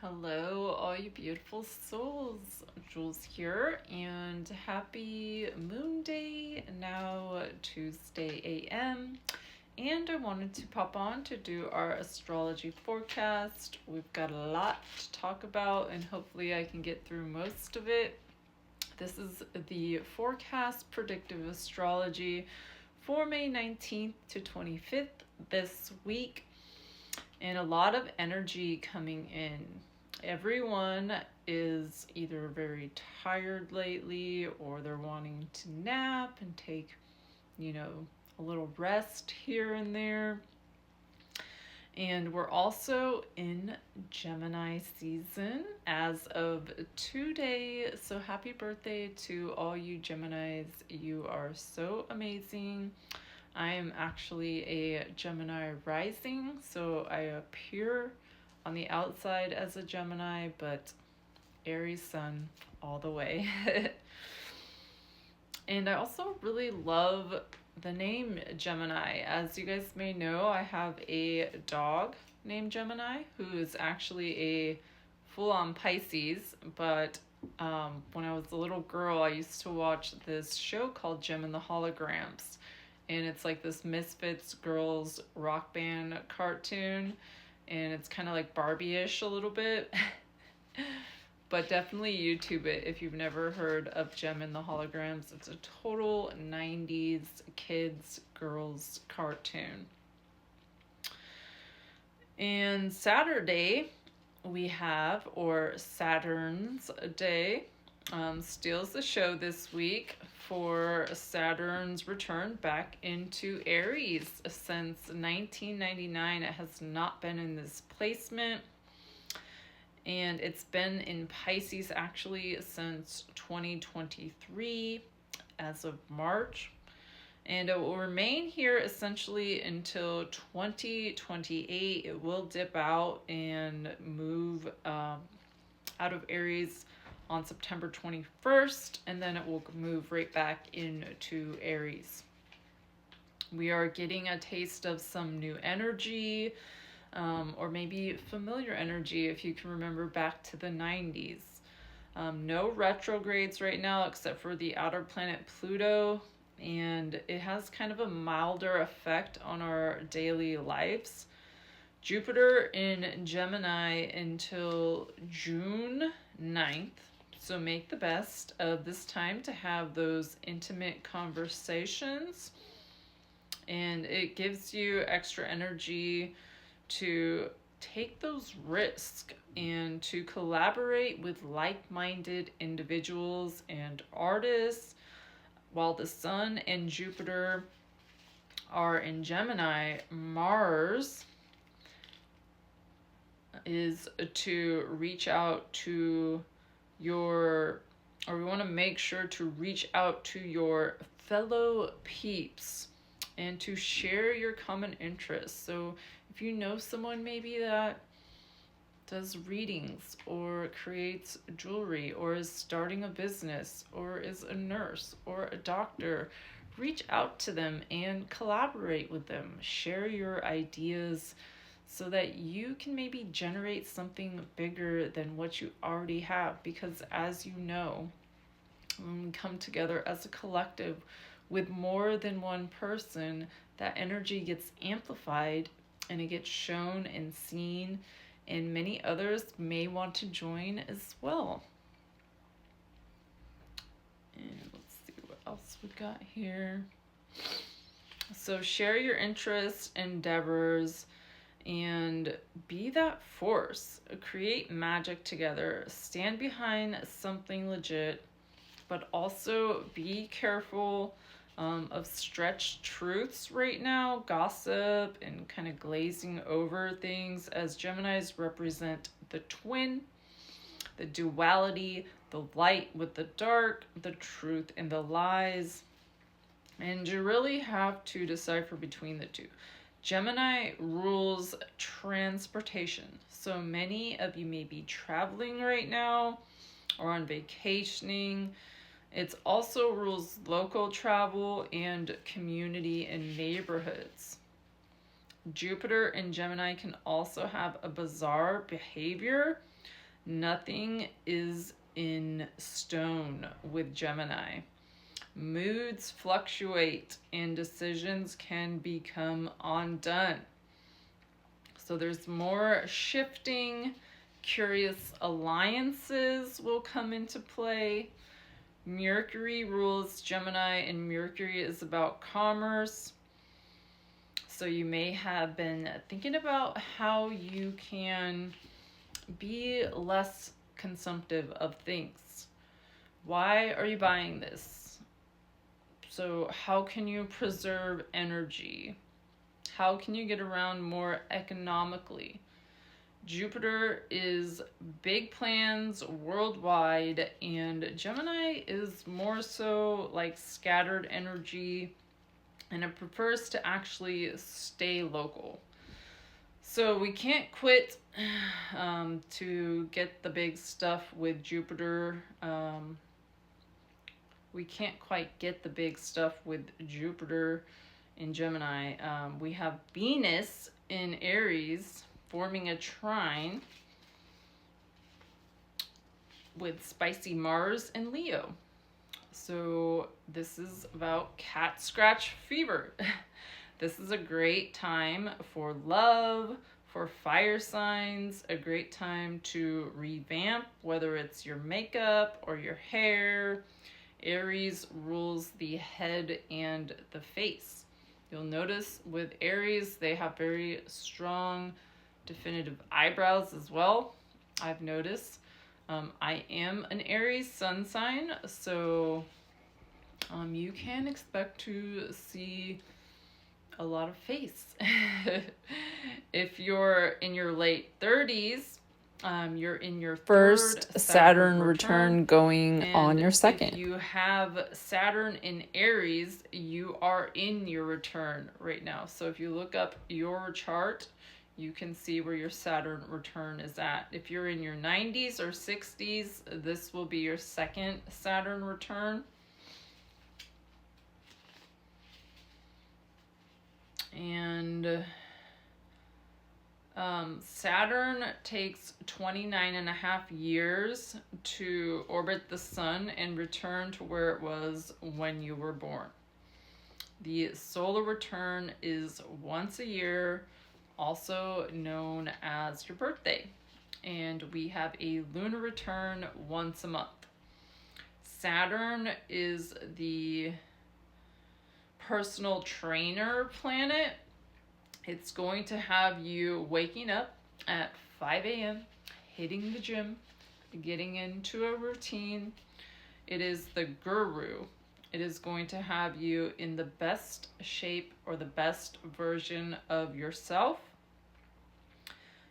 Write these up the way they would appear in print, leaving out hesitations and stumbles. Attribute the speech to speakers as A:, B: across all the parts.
A: Hello, all you beautiful souls. Jules here, and happy Moon Day, now Tuesday AM. And I wanted to pop on to do our astrology forecast. We've got a lot to talk about, and hopefully I can get through most of it. This is the forecast predictive astrology for May 19th to 25th this week. And a lot of energy coming in. Everyone is either very tired lately or they're wanting to nap and take, a little rest here and there. And we're also in Gemini season as of today. So happy birthday to all you Geminis. You are so amazing. I am actually a Gemini rising, so I appear on the outside as a Gemini, but Aries sun all the way. And I also really love the name Gemini. As you guys may know, I have a dog named Gemini who is actually a full-on Pisces, but when I was a little girl, I used to watch this show called Gem and the Holograms. And it's like this Misfits girls rock band cartoon. And it's kind of like Barbie-ish a little bit. But definitely YouTube it if you've never heard of Gem and the Holograms. It's a total 90s kids, girls cartoon. And Saturday, we have, or Saturn's Day, steals the show this week for Saturn's return back into Aries. Since 1999, it has not been in this placement, and it's been in Pisces actually since 2023 as of March, and it will remain here essentially until 2028. It will dip out and move out of Aries on September 21st, and then it will move right back into Aries. We are getting a taste of some new energy, or maybe familiar energy if you can remember back to the 90s. No retrogrades right now except for the outer planet Pluto, and it has kind of a milder effect on our daily lives. Jupiter in Gemini until June 9th. So make the best of this time to have those intimate conversations. And it gives you extra energy to take those risks and to collaborate with like-minded individuals and artists. While the Sun and Jupiter are in Gemini, Mars is to reach out to we want to make sure to reach out to your fellow peeps and to share your common interests. So if you know someone maybe that does readings or creates jewelry or is starting a business or is a nurse or a doctor, reach out to them and collaborate with them. Share your ideas so that you can maybe generate something bigger than what you already have. Because as you know, when we come together as a collective with more than one person, that energy gets amplified and it gets shown and seen, and many others may want to join as well. And let's see what else we got here. So share your interests, endeavors, and be that force. Create magic together. Stand behind something legit, but also be careful of stretched truths right now, gossip, and kind of glazing over things, as Geminis represent the twin, the duality, the light with the dark, the truth and the lies. And you really have to decipher between the two. Gemini rules transportation. So many of you may be traveling right now or on vacationing. It also rules local travel and community and neighborhoods. Jupiter in Gemini can also have a bizarre behavior Nothing is in stone with Gemini. Moods fluctuate and decisions can become undone. So there's more shifting. Curious alliances will come into play. Mercury rules Gemini, and Mercury is about commerce. So you may have been thinking about how you can be less consumptive of things. Why are you buying this? So how can you preserve energy? How can you get around more economically? Jupiter is big plans worldwide, and Gemini is more so like scattered energy, and it prefers to actually stay local. So we can't quit to get the big stuff with Jupiter. We can't quite get the big stuff with Jupiter in Gemini. We have Venus in Aries forming a trine with spicy Mars and Leo. So this is about cat scratch fever. This is a great time for love, for fire signs, a great time to revamp, whether it's your makeup or your hair. Aries rules the head and the face. You'll notice with Aries, they have very strong, definitive eyebrows as well. I've noticed. I am an Aries sun sign, so you can expect to see a lot of face. If you're in your late 30s, you're in your
B: first Saturn return going on your second.
A: If you have Saturn in Aries, you are in your return right now. So if you look up your chart, you can see where your Saturn return is at. If you're in your 90s or 60s, this will be your second Saturn return. And Saturn takes 29.5 years to orbit the sun and return to where it was when you were born. The solar return is once a year, also known as your birthday. And we have a lunar return once a month. Saturn is the personal trainer planet. It's going to have you waking up at 5 a.m., hitting the gym, getting into a routine. It is the guru. It is going to have you in the best shape or the best version of yourself.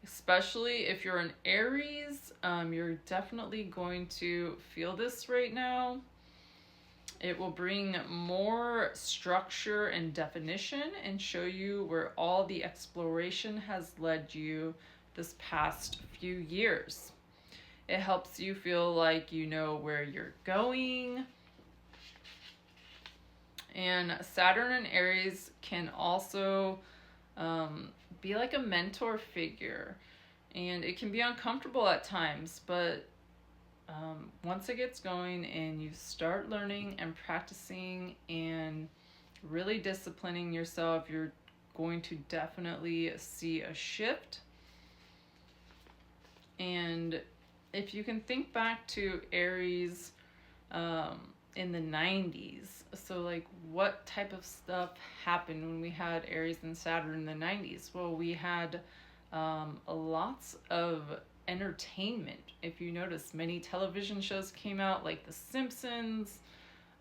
A: Especially if you're an Aries, you're definitely going to feel this right now. It will bring more structure and definition and show you where all the exploration has led you this past few years. It helps you feel like you know where you're going. And Saturn and Aries can also be like a mentor figure. And it can be uncomfortable at times, but once it gets going and you start learning and practicing and really disciplining yourself, you're going to definitely see a shift. And if you can think back to Aries in the 90s, so like what type of stuff happened when we had Aries and Saturn in the 90s? Well, we had lots of entertainment. If you notice, many television shows came out like The Simpsons,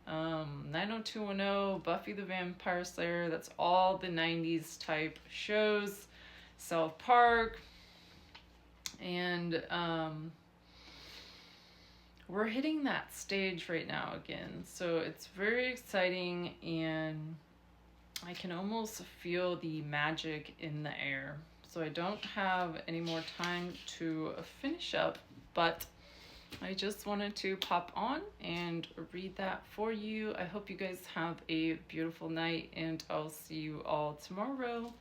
A: 90210, Buffy the Vampire Slayer. That's all the 90s type shows. South Park. And we're hitting that stage right now again. So it's very exciting, and I can almost feel the magic in the air. So I don't have any more time to finish up, but I just wanted to pop on and read that for you. I hope you guys have a beautiful night, and I'll see you all tomorrow.